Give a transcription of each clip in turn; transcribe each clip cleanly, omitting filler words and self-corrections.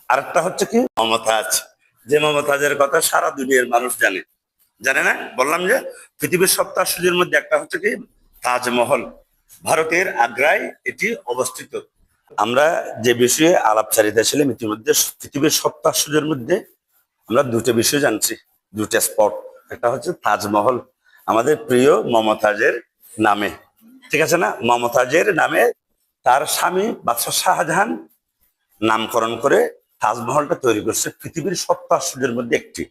আরেকটা হচ্ছে কি মমতাজ, যে মমতাজের কথা সারা দুনিয়ার মানুষ জানে। জানে না? বললাম যে পৃথিবীর সপ্ত আশ্চর্যের মধ্যে একটা হচ্ছে কি তাজমহল, ভারতের আগ্রায় এটি অবস্থিত। আমরা যে বিষয়ে আলাপচারিতা ছিলাম ইতিমধ্যে, পৃথিবীর সপ্ত আশ্চর্যের মধ্যে আমরা দুটো বিষয় জানছি, দুটা স্পট। একটা হচ্ছে তাজমহল আমাদের প্রিয় মমতাজের নামে, ঠিক আছে না? মমতাজের নামে তার স্বামী বাদশাহ শাহজাহান নামকরণ করে তাজমহলটা তৈরি করছে, পৃথিবীর সপ্ত আশ্চর্যের মধ্যে একটি।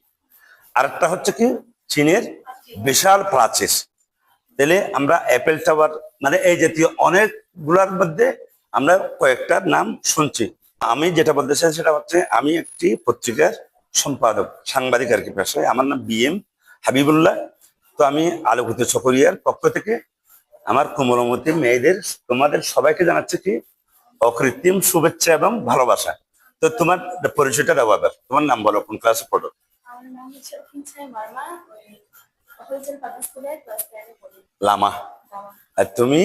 আরেকটা হচ্ছে কি চীনের বিশাল প্রাচীর। তাহলে আমরা অ্যাপেল টাওয়ার মানে এই জাতীয় অনেকগুলোর মধ্যে আমরা কয়েকটার নাম শুনছি। আমি যেটা বলতে চাই সেটা হচ্ছে আমি একটি পত্রিকার সম্পাদক, সাংবাদিক আর কি পেশায়। আমার নাম BM হাবিবুল্লাহ। তো আমি আলোকিত চকরিয়ার পক্ষ থেকে আমার কোমলমতি মেয়েদের, তোমাদের সবাইকে জানাচ্ছি কি অকৃত্রিম শুভেচ্ছা এবং ভালোবাসা। তো তোমার পরিচয়টা দাও, আবার তোমার নাম বলো, কোন ক্লাসে পড়ো? আমার নাম হচ্ছে অহিংসায় মার্মা, ওই হরিজন পাবলিক স্কুলের ক্লাস 10 এ পড়ি। লামা। বাবা। আর তুমি?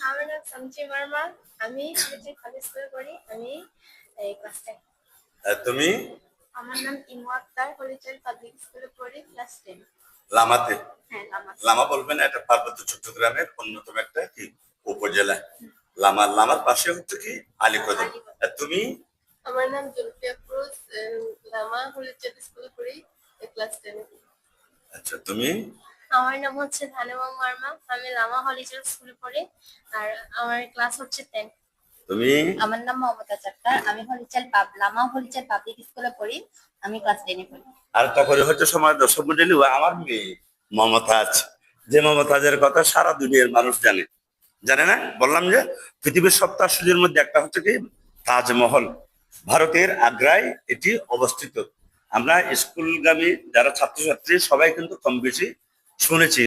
আমার নাম সমচি মার্মা, আমি হরিজন পাবলিক স্কুলে পড়ি, আমি ক্লাস 10। আর তুমি? আমার নাম ইমু আক্তার, হরিজন পাবলিক স্কুলে পড়ি, ক্লাস 10। লামাতে? হ্যাঁ, লামা। লামা বলবেন, এটা পার্বত্য চট্টগ্রামের অন্যতম একটা কি উপজেলা। লামা, লামার পাশে হচ্ছে কি আলীকদম। আর তুমি? আমার নাম জুলফিয়া ফিরোজ, লামা হরিজন স্কুলে পড়ি, ক্লাস 10 এ। আচ্ছা, তুমি? আমার নাম হচ্ছে ধানুমা মার্মা, আমি লামা হলিচর স্কুলে পড়ি, আর আমার ক্লাস হচ্ছে 10। তুমি? আমার নাম মমতা আক্তার, আমি লামা হলিচর পাবলিক স্কুলে পড়ি, আমি ক্লাস 10 এ পড়ি। আর তারপরে হচ্ছে সময় দর্শক মন্ডলী, আমার মেয়ে মমতাজ, যে মমতাজের কথা সারা দুনিয়ার মানুষ জানে। জানে না? বললাম যে পৃথিবীর সপ্ত আশ্চর্যের মধ্যে একটা হচ্ছে কি তাজমহল, ভারতের আগ্রায় এটি অবস্থিত। আমরা স্কুলগামী যারা ছাত্রছাত্রী সবাই কিন্তু কম বেশি শুনেছি।